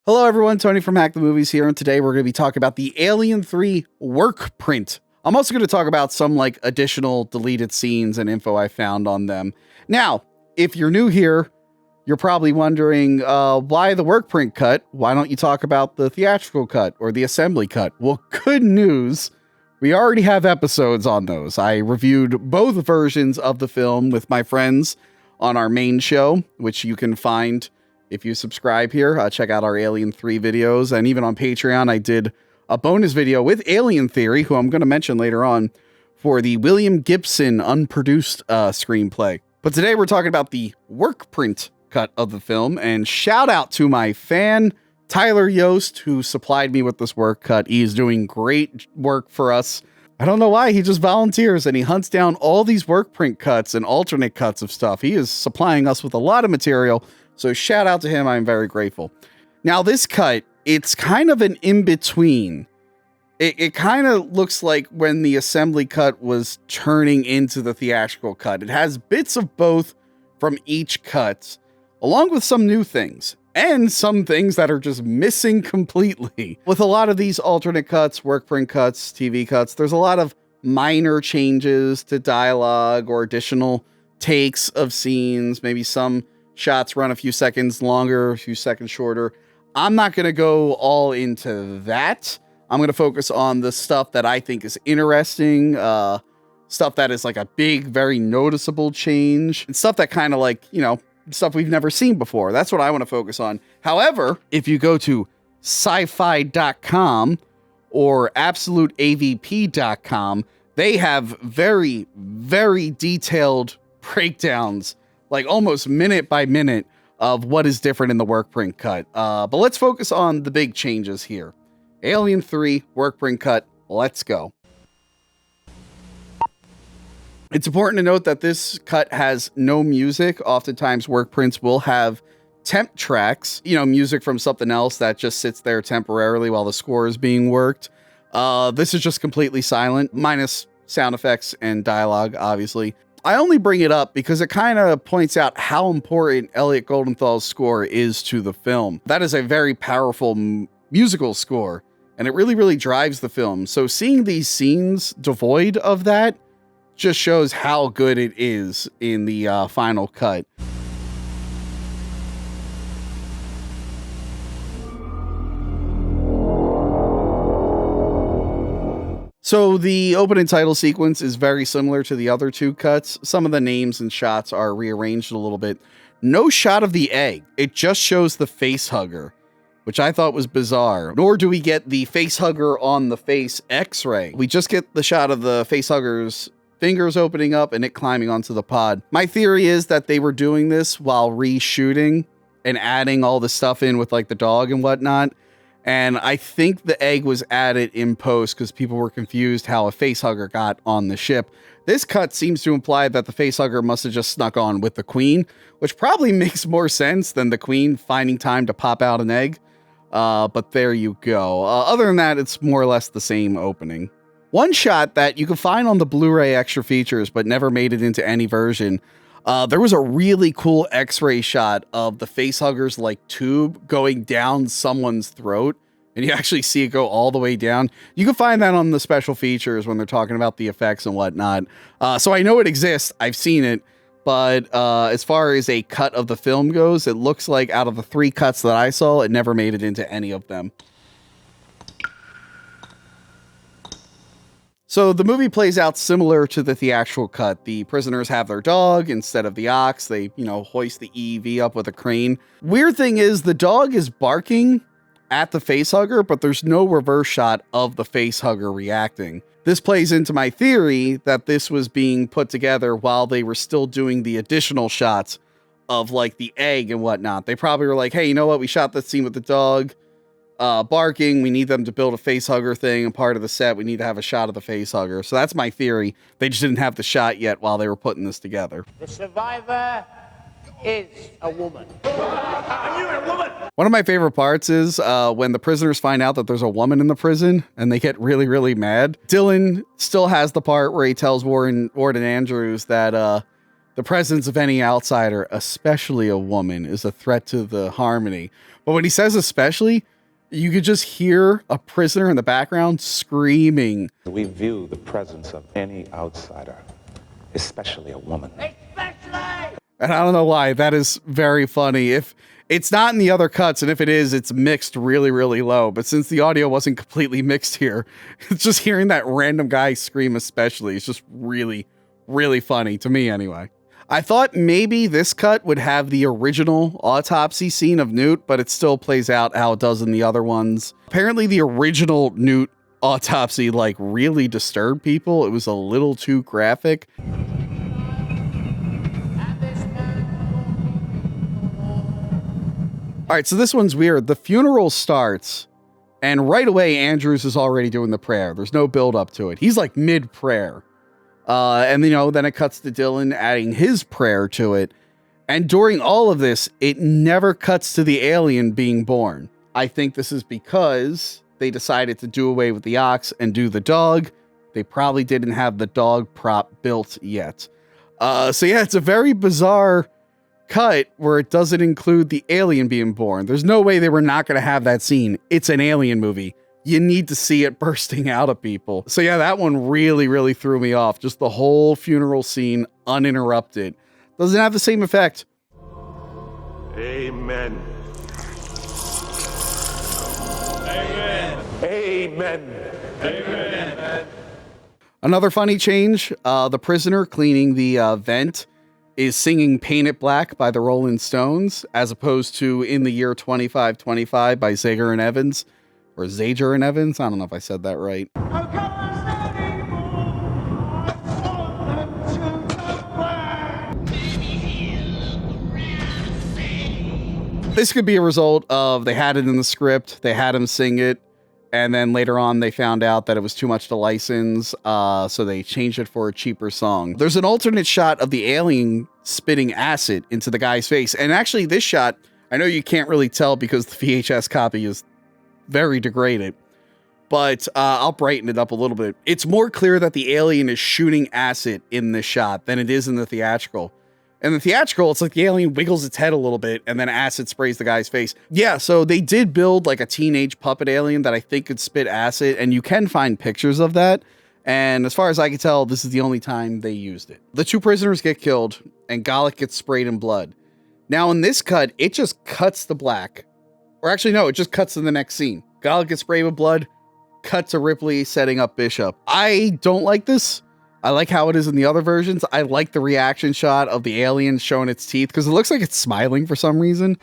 Hello everyone, Tony from Hack the Movies here, and today we're going to be talking about the Alien 3 Workprint. I'm also going to talk about some additional deleted scenes and info I found on them. Now, if you're new here, you're probably wondering why the Workprint cut? Why don't you talk about the theatrical cut or the assembly cut? Well, good news. We already have episodes on those. I reviewed both versions of the film with my friends on our main show, which you can find if you subscribe here. Check out our Alien 3 videos. And even on Patreon, I did a bonus video with Alien Theory, who I'm going to mention later on, for the William Gibson unproduced screenplay. But today we're talking about the Workprint cut of the film. And shout out to my fan, Tyler Yost, who supplied me with this work cut. He is doing great work for us. I don't know why. He just volunteers and he hunts down all these Workprint cuts and alternate cuts of stuff. He is supplying us with a lot of material. So shout out to him. I'm very grateful. Now this cut, it's kind of an in-between. It kind of looks like when the assembly cut was turning into the theatrical cut. It has bits of both from each cut, along with some new things and some things that are just missing completely. With a lot of these alternate cuts, Workprint cuts, TV cuts, there's a lot of minor changes to dialogue or additional takes of scenes, maybe some shots run a few seconds longer, a few seconds shorter. I'm not going to go all into that. I'm going to focus on the stuff that I think is interesting, stuff that is like a big, very noticeable change, and stuff that kind of stuff we've never seen before. That's what I want to focus on. However, if you go to sci-fi.com or absoluteavp.com, they have very, very detailed breakdowns, like almost minute by minute, of what is different in the Workprint cut. But let's focus on the big changes here. Alien 3 Workprint cut. Let's go. It's important to note that this cut has no music. Oftentimes Workprints will have temp tracks, music from something else that just sits there temporarily while the score is being worked. This is just completely silent, minus sound effects and dialogue, obviously. I only bring it up because it kind of points out how important Elliot Goldenthal's score is to the film. That is a very powerful musical score, and it really, really drives the film. So seeing these scenes devoid of that just shows how good it is in the final cut. So the opening title sequence is very similar to the other two cuts. Some of the names and shots are rearranged a little bit. No shot of the egg. It just shows the face hugger, which I thought was bizarre. Nor do we get the face hugger on the face x-ray. We just get the shot of the face hugger's fingers opening up and it climbing onto the pod. My theory is that they were doing this while reshooting and adding all the stuff in with like the dog and whatnot. And I think the egg was added in post because people were confused how a facehugger got on the ship. This cut seems to imply that the facehugger must have just snuck on with the queen, which probably makes more sense than the queen finding time to pop out an egg. But there you go. Other than that, it's more or less the same opening. One shot that you can find on the Blu-ray extra features, but never made it into any version. There was a really cool x-ray shot of the facehugger's tube going down someone's throat, and you actually see it go all the way down. You can find that on the special features when they're talking about the effects and whatnot. So I know it exists. I've seen it. But as far as a cut of the film goes, it looks like out of the 3 cuts that I saw, it never made it into any of them. So the movie plays out similar to the theatrical cut. The prisoners have their dog instead of the ox. They, hoist the EEV up with a crane. Weird thing is the dog is barking at the facehugger, but there's no reverse shot of the facehugger reacting. This plays into my theory that this was being put together while they were still doing the additional shots of the egg and whatnot. They probably were like, hey, you know what? We shot this scene with the dog barking. We need them to build a facehugger thing, and part of the set we need to have a shot of the facehugger. So that's my theory. They just didn't have the shot yet while they were putting this together. The survivor is a woman. I knew a woman. One of my favorite parts is when the prisoners find out that there's a woman in the prison and they get really, really mad. Dylan still has the part where he tells Warden Andrews that the presence of any outsider, especially a woman, is a threat to the harmony. But when he says especially, you could just hear a prisoner in the background screaming. We view the presence of any outsider, especially a woman. Especially! And I don't know why. That is very funny. If it's not in the other cuts, and if it is, it's mixed really, really low. But since the audio wasn't completely mixed here, it's just hearing that random guy scream especially. It's just really, really funny to me anyway. I thought maybe this cut would have the original autopsy scene of Newt, but it still plays out how it does in the other ones. Apparently the original Newt autopsy like really disturbed people. It was a little too graphic. All right, so this one's weird. The funeral starts, and right away, Andrews is already doing the prayer. There's no build up to it. He's like mid-prayer. And, then it cuts to Dylan adding his prayer to it. And during all of this, it never cuts to the alien being born. I think this is because they decided to do away with the ox and do the dog. They probably didn't have the dog prop built yet. So yeah, it's a very bizarre cut where it doesn't include the alien being born. There's no way they were not going to have that scene. It's an alien movie. You need to see it bursting out of people. So yeah, that one really, really threw me off. Just the whole funeral scene uninterrupted. Doesn't have the same effect. Amen. Amen. Amen. Amen. Another funny change, the prisoner cleaning the vent is singing Paint It Black by the Rolling Stones, as opposed to In the Year 2525 by Zager and Evans, or Zager and Evans. I don't know if I said that right. This could be a result of they had it in the script, they had him sing it, and then later on they found out that it was too much to license, so they changed it for a cheaper song. There's an alternate shot of the alien spitting acid into the guy's face, and actually this shot, I know you can't really tell because the VHS copy is very degraded, but I'll brighten it up a little bit. It's more clear that the alien is shooting acid in this shot than it is in the theatrical. In the theatrical, it's like the alien wiggles its head a little bit and then acid sprays the guy's face. Yeah, so they did build like a teenage puppet alien that I think could spit acid, and you can find pictures of that. And as far as I can tell, this is the only time they used it. The two prisoners get killed, and Gallic gets sprayed in blood. Now in this cut, it just cuts to black. Or actually, no, it just cuts to the next scene. Gallic gets sprayed with blood, cut to Ripley setting up Bishop. I don't like this. I like how it is in the other versions. I like the reaction shot of the alien showing its teeth because it looks like it's smiling for some reason.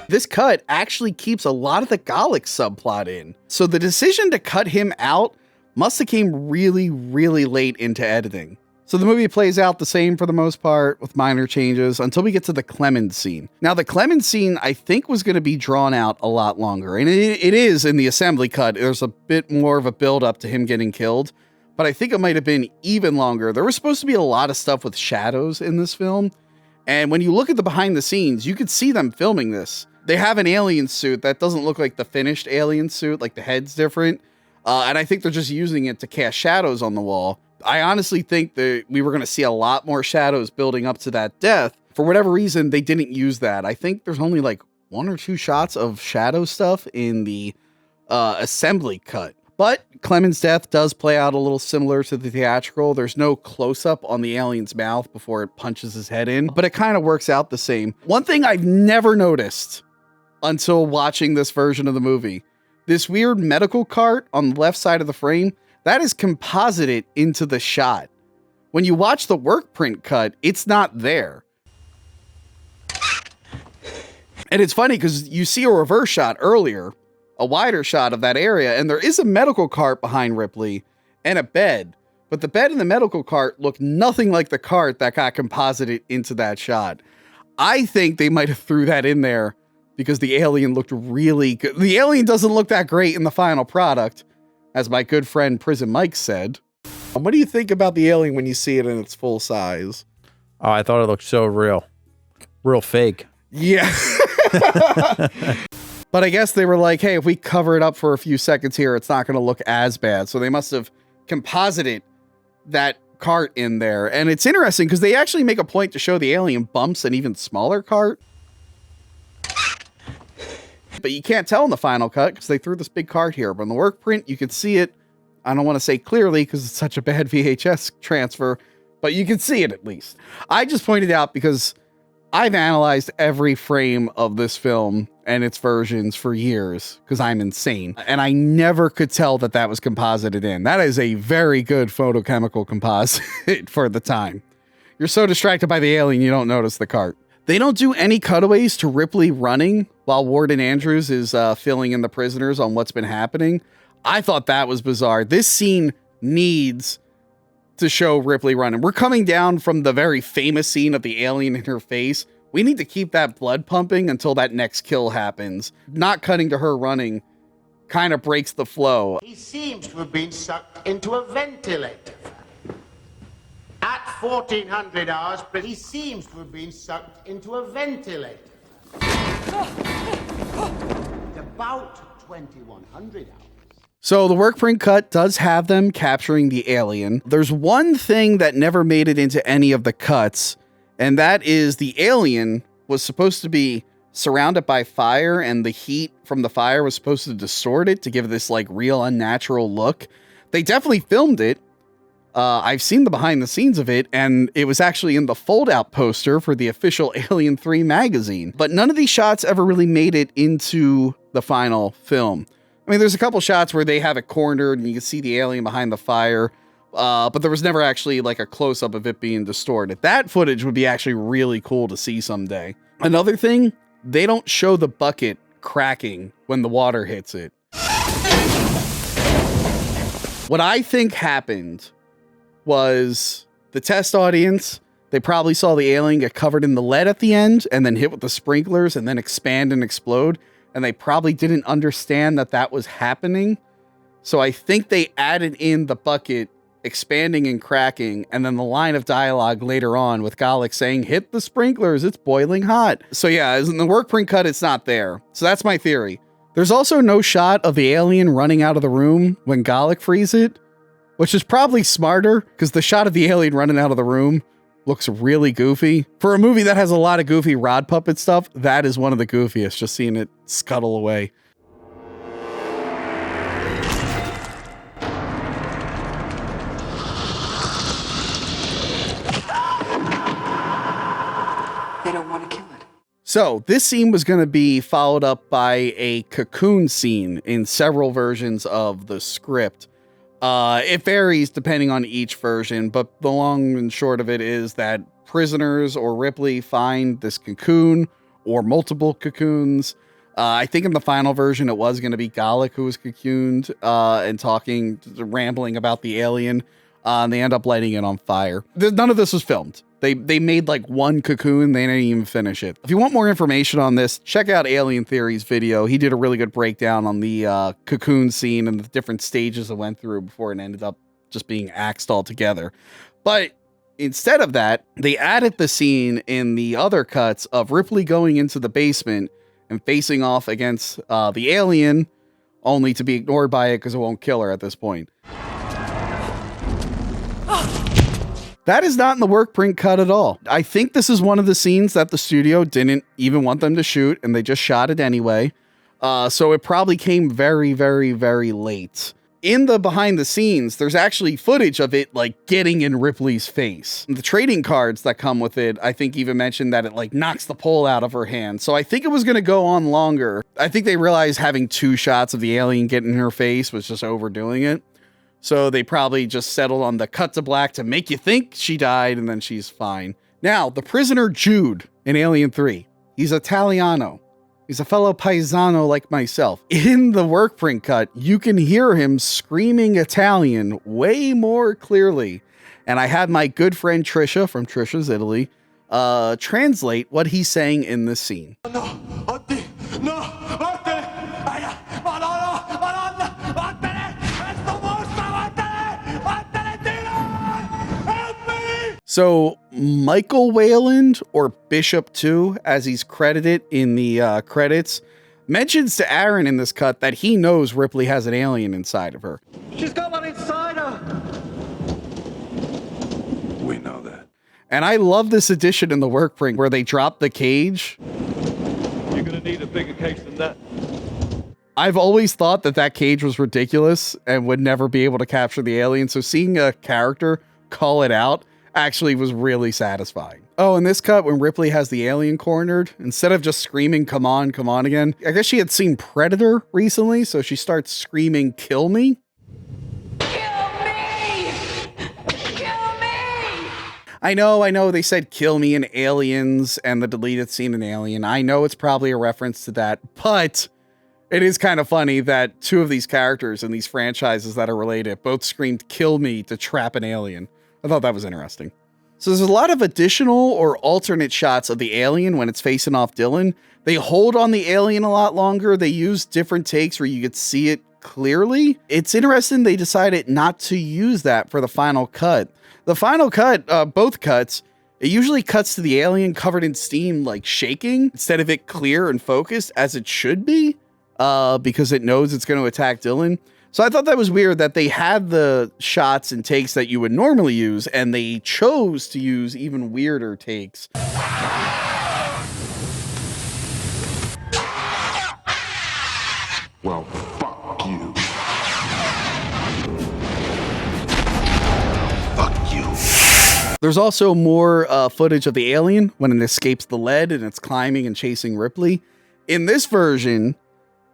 This cut actually keeps a lot of the Gallic subplot in. So the decision to cut him out must have came really, really late into editing. So the movie plays out the same for the most part with minor changes until we get to the Clemen Scene. Now the Clemen Scene I think was going to be drawn out a lot longer, and it is in the assembly cut. There's a bit more of a build up to him getting killed, but I think it might have been even longer. There was supposed to be a lot of stuff with shadows in this film, and when you look at the behind the scenes, you could see them filming this. They have an alien suit that doesn't look like the finished alien suit, like the head's different, and I think they're just using it to cast shadows on the wall. I honestly think that we were going to see a lot more shadows building up to that death. For whatever reason, they didn't use that. I think there's only like 1 or 2 shots of shadow stuff in the assembly cut. But Clemen's death does play out a little similar to the theatrical. There's no close-up on the alien's mouth before it punches his head in, but it kind of works out the same. One thing I've never noticed until watching this version of the movie, this weird medical cart on the left side of the frame, that is composited into the shot. When you watch the Workprint cut, it's not there. And it's funny because you see a reverse shot earlier, a wider shot of that area, and there is a medical cart behind Ripley and a bed. But the bed and the medical cart look nothing like the cart that got composited into that shot. I think they might have threw that in there because the alien looked really good. The alien doesn't look that great in the final product, as my good friend Prison Mike said. What do you think about the alien when you see it in its full size? Oh, I thought it looked so real. Real fake. Yeah. But I guess they were like, hey, if we cover it up for a few seconds here, it's not going to look as bad. So they must have composited that cart in there. And it's interesting because they actually make a point to show the alien bumps an even smaller cart. But you can't tell in the final cut because they threw this big cart here. But in the work print, you can see it. I don't want to say clearly because it's such a bad VHS transfer, but you can see it at least. I just pointed out because I've analyzed every frame of this film and its versions for years because I'm insane. And I never could tell that that was composited in. That is a very good photochemical composite for the time. You're so distracted by the alien, you don't notice the cart. They don't do any cutaways to Ripley running while Warden Andrews is filling in the prisoners on what's been happening. I thought that was bizarre. This scene needs to show Ripley running. We're coming down from the very famous scene of the alien in her face. We need to keep that blood pumping until that next kill happens. Not cutting to her running kind of breaks the flow. He seems to have been sucked into a ventilator. At 1400 hours, but he seems to have been sucked into a ventilator. At about 2100 hours. So the work print cut does have them capturing the alien. There's one thing that never made it into any of the cuts, and that is the alien was supposed to be surrounded by fire, and the heat from the fire was supposed to distort it to give this like real unnatural look. They definitely filmed it. I've seen the behind the scenes of it, and it was actually in the fold-out poster for the official Alien 3 magazine. But none of these shots ever really made it into the final film. I mean, there's a couple shots where they have it cornered and you can see the alien behind the fire, but there was never actually like a close-up of it being distorted. That footage would be actually really cool to see someday. Another thing, they don't show the bucket cracking when the water hits it. What I think happened was the test audience, they probably saw the alien get covered in the lead at the end and then hit with the sprinklers and then expand and explode. And they probably didn't understand that that was happening. So I think they added in the bucket expanding and cracking, and then the line of dialogue later on with Gallic saying, hit the sprinklers, it's boiling hot. So yeah, in the work print cut, it's not there. So that's my theory. There's also no shot of the alien running out of the room when Gallic frees it, which is probably smarter because the shot of the alien running out of the room looks really goofy. For a movie that has a lot of goofy rod puppet stuff, that is one of the goofiest, just seeing it scuttle away. They don't want to kill it. So this scene was going to be followed up by a cocoon scene in several versions of the script. It varies depending on each version, but the long and short of it is that prisoners or Ripley find this cocoon or multiple cocoons. I think in the final version, it was going to be Gallic who was cocooned and talking, rambling about the alien. And they end up lighting it on fire. None of this was filmed. They made like one cocoon. They didn't even finish it. If you want more information on this, check out Alien Theory's video. He did a really good breakdown on the cocoon scene and the different stages it went through before it ended up just being axed altogether. But instead of that, they added the scene in the other cuts of Ripley going into the basement and facing off against the alien, only to be ignored by it because it won't kill her at this point. That is not in the work print cut at all. I think this is one of the scenes that the studio didn't even want them to shoot, and they just shot it anyway. So it probably came very, very, very late. In the behind the scenes, there's actually footage of it like getting in Ripley's face. The trading cards that come with it, I think even mentioned that it like knocks the pole out of her hand. So I think it was going to go on longer. I think they realized having 2 shots of the alien getting in her face was just overdoing it. So they probably just settled on the cut to black to make you think she died and then she's fine. Now, the prisoner Jude in Alien 3, he's Italiano. He's a fellow paisano like myself. In the work print cut, you can hear him screaming Italian way more clearly. And I had my good friend Trisha from Trisha's Italy translate what he's saying in this scene. So Michael Wayland, or Bishop 2, as he's credited in the credits, mentions to Aaron in this cut that he knows Ripley has an alien inside of her. She's got one inside her. And I love this addition in the Workprint where they drop the cage. You're gonna need a bigger cage than that. I've always thought that that cage was ridiculous and would never be able to capture the alien. So seeing a character call it out actually was really satisfying. Oh, in this cut, when Ripley has the alien cornered, instead of just screaming, come on again, I guess she had seen Predator recently, so she starts screaming, kill me. I know, they said kill me in Aliens and the deleted scene in Alien. I know it's probably a reference to that, but it is kind of funny that two of these characters in these franchises that are related both screamed kill me to trap an alien. I thought that was interesting. So there's a lot of additional or alternate shots of the alien when it's facing off Dylan. They hold on the alien a lot longer. They use different takes where you could see it clearly. It's interesting they decided not to use that for the final cut. The final cut, both cuts, it usually cuts to the alien covered in steam, like shaking, instead of it clear and focused as it should be, because it knows it's going to attack Dylan. So I thought that was weird that they had the shots and takes that you would normally use, and they chose to use even weirder takes. Well, fuck you. Fuck you. There's also more footage of the alien when it escapes the lead and it's climbing and chasing Ripley. In this version,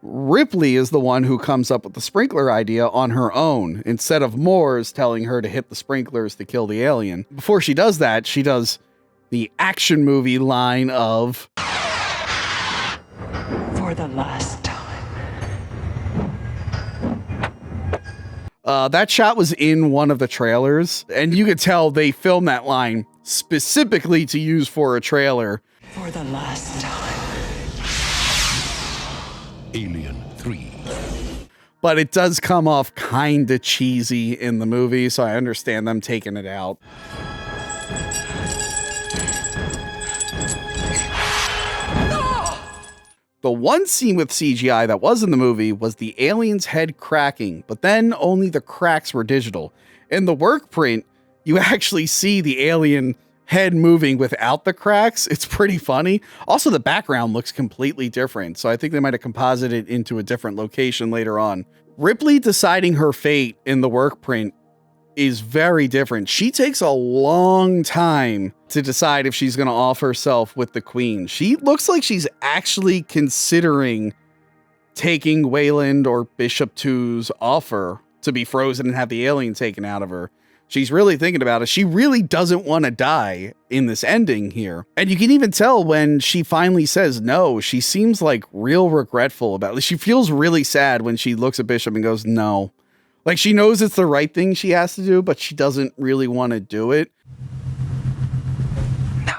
Ripley is the one who comes up with the sprinkler idea on her own, instead of Moore's telling her to hit the sprinklers to kill the alien. Before she does that, she does the action movie line of, For the last time. that shot was in one of the trailers, and you could tell they filmed that line specifically to use for a trailer. For the last time. Alien 3. But it does come off kind of cheesy in the movie, so I understand them taking it out. The one scene with CGI that was in the movie was the alien's head cracking, but then only the cracks were digital. In the Workprint, you actually see the alien head moving without the cracks. It's pretty funny. Also, the background looks completely different, so I think they might have composited it into a different location later on. Ripley deciding her fate in the Workprint is very different. She takes a long time to decide if she's going to off herself with the Queen. She looks like she's actually considering taking Wayland or Bishop 2's offer to be frozen and have the alien taken out of her. She's really thinking about it. She really doesn't want to die in this ending here. And you can even tell when she finally says no, she seems like real regretful about it. She feels really sad when she looks at Bishop and goes, no. Like she knows it's the right thing she has to do, but she doesn't really want to do it. No.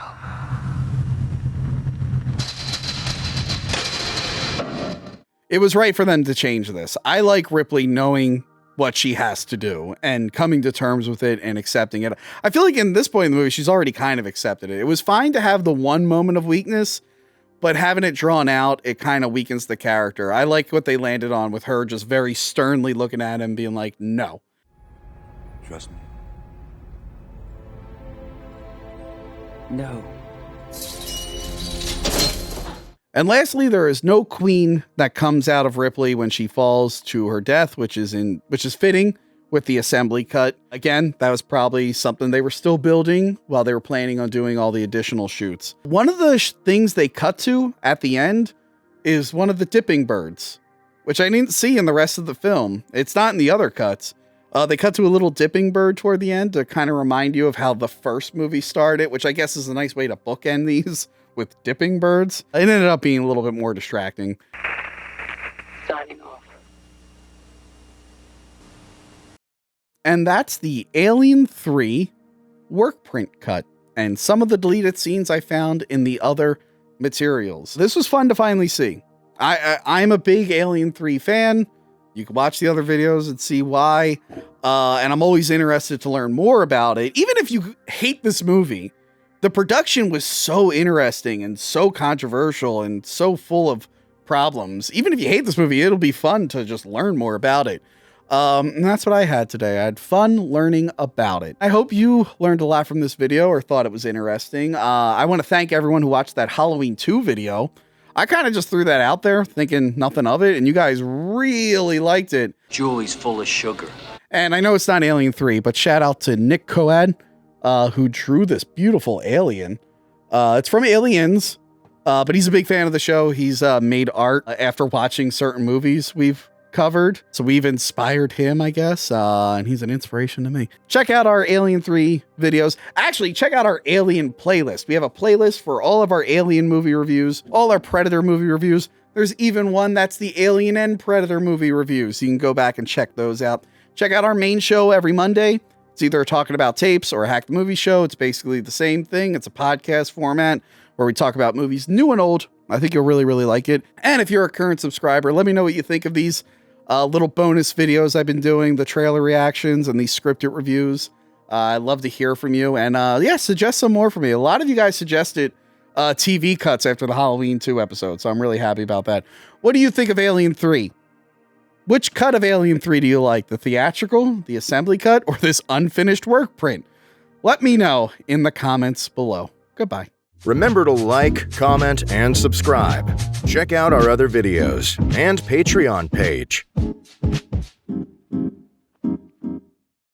It was right for them to change this. I like Ripley knowing what she has to do and coming to terms with it and accepting it. I feel like in this point in the movie, she's already kind of accepted it. It was fine to have the one moment of weakness, but having it drawn out, it kind of weakens the character. I like what they landed on with her just very sternly looking at him being like, no. Trust me. No. And lastly, there is no Queen that comes out of Ripley when she falls to her death, which is fitting with the assembly cut. Again, that was probably something they were still building while they were planning on doing all the additional shoots. One of the things they cut to at the end is one of the dipping birds, which I didn't see in the rest of the film. It's not in the other cuts. They cut to a little dipping bird toward the end to kind of remind you of how the first movie started, which I guess is a nice way to bookend these with dipping birds. It ended up being a little bit more distracting. Signing off. And that's the Alien 3 Workprint cut and some of the deleted scenes I found in the other materials. This was fun to finally see. I'm a big Alien 3 fan. You can watch the other videos and see why. And I'm always interested to learn more about it. Even if you hate this movie, the production was so interesting and so controversial and so full of problems. Even if you hate this movie, it'll be fun to just learn more about it. And that's what I had today. I had fun learning about it. I hope you learned a lot from this video or thought it was interesting. I want to thank everyone who watched that Halloween 2 video. I kind of just threw that out there thinking nothing of it, and you guys really liked it. Julie's full of sugar. And I know it's not Alien 3, but shout out to Nick Coad, who drew this beautiful alien. It's from Aliens, but he's a big fan of the show. He's made art after watching certain movies we've covered. So we've inspired him, I guess, and he's an inspiration to me. Check out our Alien 3 videos. Actually, check out our Alien playlist. We have a playlist for all of our Alien movie reviews, all our Predator movie reviews. There's even one that's the Alien and Predator movie reviews. So you can go back and check those out. Check out our main show every Monday. It's either Talking About Tapes or Hack the Movie Show. It's basically the same thing. It's a podcast format where we talk about movies new and old. I think you'll really, really like it. And if you're a current subscriber, let me know what you think of these little bonus videos I've been doing, the trailer reactions and these scripted reviews. I'd love to hear from you. And yeah, suggest some more for me. A lot of you guys suggested TV cuts after the Halloween 2 episode, so I'm really happy about that. What do you think of Alien 3? Which cut of Alien 3 do you like? The theatrical, the assembly cut, or this unfinished work print? Let me know in the comments below. Goodbye. Remember to like, comment, and subscribe. Check out our other videos and Patreon page.